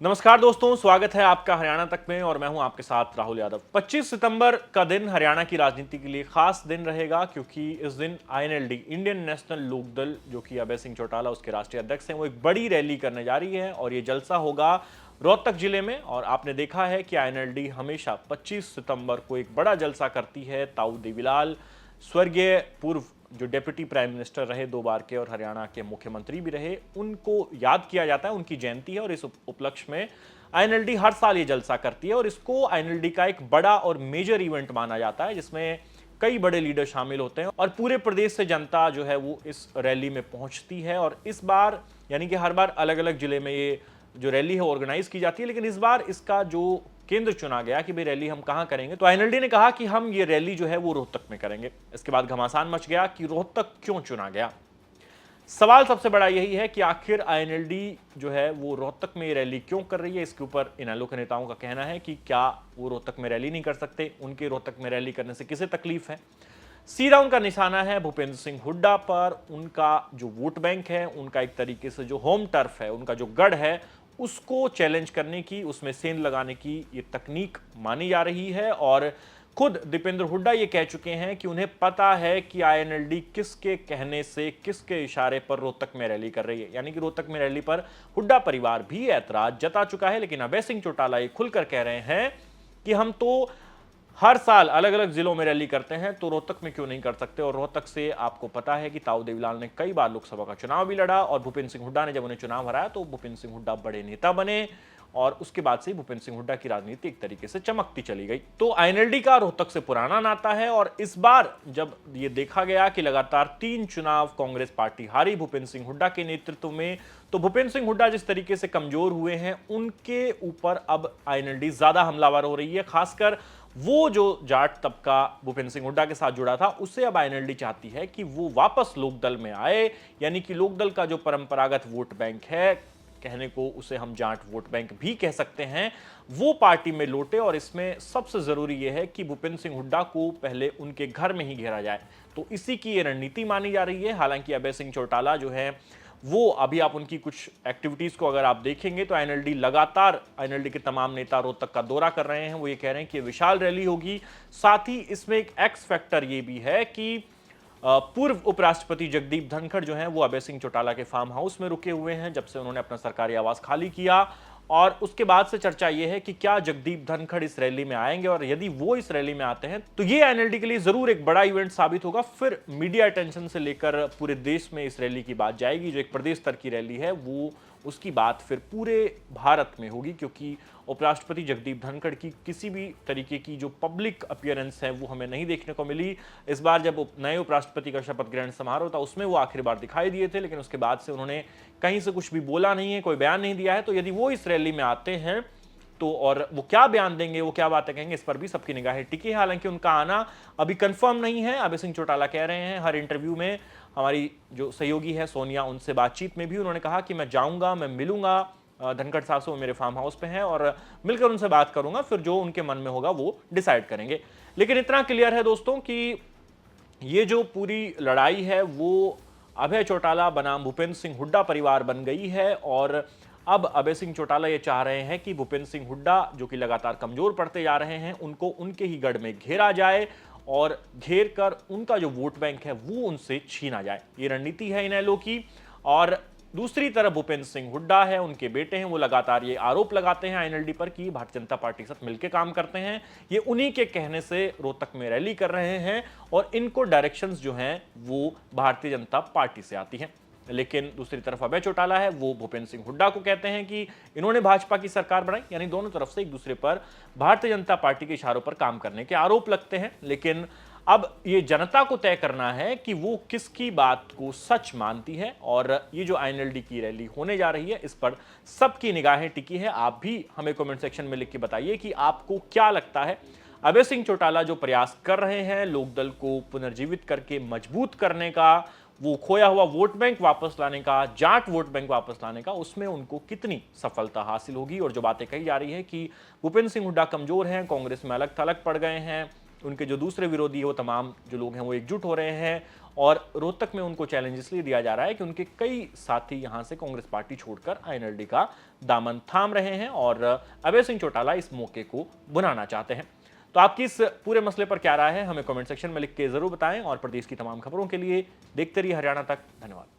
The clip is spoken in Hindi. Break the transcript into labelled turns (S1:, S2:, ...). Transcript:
S1: नमस्कार दोस्तों, स्वागत है आपका हरियाणा तक में और मैं हूं आपके साथ राहुल यादव। 25 सितंबर का दिन हरियाणा की राजनीति के लिए खास दिन रहेगा क्योंकि इस दिन आईएनएलडी इंडियन नेशनल लोकदल जो कि अभय सिंह चौटाला उसके राष्ट्रीय अध्यक्ष हैं, वो एक बड़ी रैली करने जा रही है और ये जलसा होगा रोहतक जिले में। और आपने देखा है कि आईएनएलडी हमेशा 25 सितंबर को एक बड़ा जलसा करती है। ताऊ देवीलाल स्वर्गीय पूर्व जो डेप्यूटी प्राइम मिनिस्टर रहे 2 बार के और हरियाणा के मुख्यमंत्री भी रहे, उनको याद किया जाता है, उनकी जयंती है और इस उपलक्ष्य में आईएनएलडी हर साल ये जलसा करती है और इसको आईएनएलडी का एक बड़ा और मेजर इवेंट माना जाता है जिसमें कई बड़े लीडर शामिल होते हैं और पूरे प्रदेश से जनता जो है वो इस रैली में पहुंचती है। और इस बार यानी कि हर बार अलग अलग जिले में ये जो रैली है ऑर्गेनाइज की जाती है, लेकिन इस बार इसका जो केंद्र चुना गया कि भाई रैली हम कहां करेंगे, तो आईएनएलडी ने कहा कि हम ये रैली जो है वो रोहतक में करेंगे। इसके बाद घमासान मच गया कि रोहतक क्यों चुना गया। सवाल सबसे बड़ा यही है कि आखिर आईएनएलडी जो है वो रोहतक में ये रैली क्यों कर रही है। इसके ऊपर इनेलो के नेताओं का कहना है कि क्या वो रोहतक में रैली नहीं कर सकते, उनके रोहतक में रैली करने से किसे तकलीफ है। सीधा उनका निशाना है भूपेंद्र सिंह हुड्डा पर। उनका जो वोट बैंक है, उनका एक तरीके से जो होम टर्फ है, उनका जो गढ़ है, उसको चैलेंज करने की, उसमें सेंध लगाने की ये तकनीक मानी जा रही है। और खुद दीपेंद्र हुड्डा ये कह चुके हैं कि उन्हें पता है कि आईएनएलडी किसके कहने से, किसके इशारे पर रोहतक में रैली कर रही है। यानी कि रोहतक में रैली पर हुड्डा परिवार भी ऐतराज जता चुका है, लेकिन अभय सिंह चौटाला ये खुलकर कह रहे हैं कि हम तो हर साल अलग अलग जिलों में रैली करते हैं, तो रोहतक में क्यों नहीं कर सकते। और रोहतक से आपको पता है कि ताऊ देवीलाल ने कई बार लोकसभा का चुनाव भी लड़ा और भूपेंद्र सिंह हुड्डा ने जब उन्हें चुनाव हराया तो भूपेंद्र सिंह हुड्डा बड़े नेता बने और उसके बाद से भूपेंद्र सिंह हुड्डा की राजनीति एक तरीके से चमकती चली गई। तो आईएनएलडी का रोहतक से पुराना नाता है और इस बार जब ये देखा गया कि लगातार 3 चुनाव कांग्रेस पार्टी हारी भूपेंद्र सिंह हुड्डा के नेतृत्व में, तो भूपेंद्र सिंह हुड्डा जिस तरीके से कमजोर हुए हैं, उनके ऊपर अब आईएनएलडी ज्यादा हमलावर हो रही है। खासकर वो जो जाट तबका भूपेंद्र सिंह हुड्डा के साथ जुड़ा था, उससे अब आईएनएलडी चाहती है कि वो वापस लोकदल में आए। यानी कि लोकदल का जो परंपरागत वोट बैंक है, कहने को उसे हम जाट वोट बैंक भी कह सकते हैं, वो पार्टी में लौटे। और इसमें सबसे जरूरी यह है कि भूपेंद्र सिंह हुड्डा को पहले उनके घर में ही घेरा जाए। तो इसी की ये रणनीति मानी जा रही है। हालांकि अभय सिंह चौटाला जो है वो अभी आप उनकी कुछ एक्टिविटीज को अगर आप देखेंगे तो आईएनएलडी के तमाम नेता रोहतक का दौरा कर रहे हैं। वो ये कह रहे हैं कि विशाल रैली होगी। साथ ही इसमें एक एक्स फैक्टर ये भी है कि पूर्व उपराष्ट्रपति जगदीप धनखड़ जो हैं वो अभय सिंह चौटाला के फार्म हाउस में रुके हुए हैं जब से उन्होंने अपना सरकारी आवास खाली किया। और उसके बाद से चर्चा यह है कि क्या जगदीप धनखड़ इस रैली में आएंगे, और यदि वो इस रैली में आते हैं तो ये आईएनएलडी के लिए जरूर एक बड़ा इवेंट साबित होगा। फिर मीडिया अटेंशन से लेकर पूरे देश में इस रैली की बात जाएगी। जो एक प्रदेश स्तर की रैली है वो उसकी बात फिर पूरे भारत में होगी, क्योंकि उपराष्ट्रपति जगदीप धनखड़ की किसी भी तरीके की जो पब्लिक अपीयरेंस है वो हमें नहीं देखने को मिली। इस बार जब नए उपराष्ट्रपति का शपथ ग्रहण समारोह था उसमें वो आखिरी बार दिखाई दिए थे, लेकिन उसके बाद से उन्होंने कहीं से कुछ भी बोला नहीं है, कोई बयान नहीं दिया है। तो यदि वो इस रैली में आते हैं तो और वो क्या बयान देंगे, वो क्या बातें कहेंगे, इस पर भी सबकी निगाहें टिकी है। हालांकि उनका आना अभी कंफर्म नहीं है। अभय सिंह चौटाला कह रहे हैं, हर इंटरव्यू में हमारी जो सहयोगी है सोनिया, उनसे बातचीत में भी उन्होंने कहा कि मैं जाऊंगा, मैं मिलूंगा धनखड़ साहब से, वो मेरे फार्म हाउस पे हैं और मिलकर उनसे बात करूंगा, फिर जो उनके मन में होगा वो डिसाइड करेंगे। लेकिन इतना क्लियर है दोस्तों कि ये जो पूरी लड़ाई है वो अभय चौटाला बनाम भूपेंद्र सिंह हुड्डा परिवार बन गई है। और अब अभय सिंह चौटाला ये चाह रहे हैं कि भूपेंद्र सिंह हुड्डा जो कि लगातार कमजोर पड़ते जा रहे हैं, उनको उनके ही गढ़ में घेरा जाए और घेर कर उनका जो वोट बैंक है वो उनसे छीना जाए। ये रणनीति है इनेलो की। और दूसरी तरफ भूपेंद्र सिंह हुड्डा है, उनके बेटे हैं, वो लगातार ये आरोप लगाते हैं आईएनएलडी पर कि भारतीय जनता पार्टी के साथ मिलकर काम करते हैं। ये उन्हीं के कहने से रोहतक में रैली कर रहे हैं और इनको डायरेक्शंस जो हैं वो भारतीय जनता पार्टी से आती हैं। लेकिन दूसरी तरफ अभय चौटाला है, वो भूपेंद्र सिंह हुड्डा को कहते हैं कि इन्होंने भाजपा की सरकार बनाई। यानी दोनों तरफ से एक दूसरे पर भारतीय जनता पार्टी के इशारों पर काम करने के आरोप लगते हैं। लेकिन अब ये जनता को तय करना है कि वो किसकी बात को सच मानती है। और ये जो आईएनएलडी की रैली होने जा रही है इस पर सबकी निगाहें टिकी है। आप भी हमें कमेंट सेक्शन में लिख के बताइए कि आपको क्या लगता है, अभय सिंह चौटाला जो प्रयास कर रहे हैं लोकदल को पुनर्जीवित करके मजबूत करने का, वो खोया हुआ वोट बैंक वापस लाने का, जाट वोट बैंक वापस लाने का, उसमें उनको कितनी सफलता हासिल होगी। और जो बातें कही जा रही है कि भूपेंद्र सिंह हुड्डा कमजोर हैं, कांग्रेस में अलग थलग पड़ गए हैं, उनके जो दूसरे विरोधी वो तमाम जो लोग हैं वो एकजुट हो रहे हैं और रोहतक में उनको चैलेंज इसलिए दिया जा रहा है कि उनके कई साथी यहां से कांग्रेस पार्टी छोड़कर आईएनएलडी का दामन थाम रहे हैं और अभय सिंह चौटाला इस मौके को बनाना चाहते हैं। तो आपकी इस पूरे मसले पर क्या राय है हमें कमेंट सेक्शन में लिख के जरूर बताएं और प्रदेश की तमाम खबरों के लिए देखते रहिए हरियाणा तक। धन्यवाद।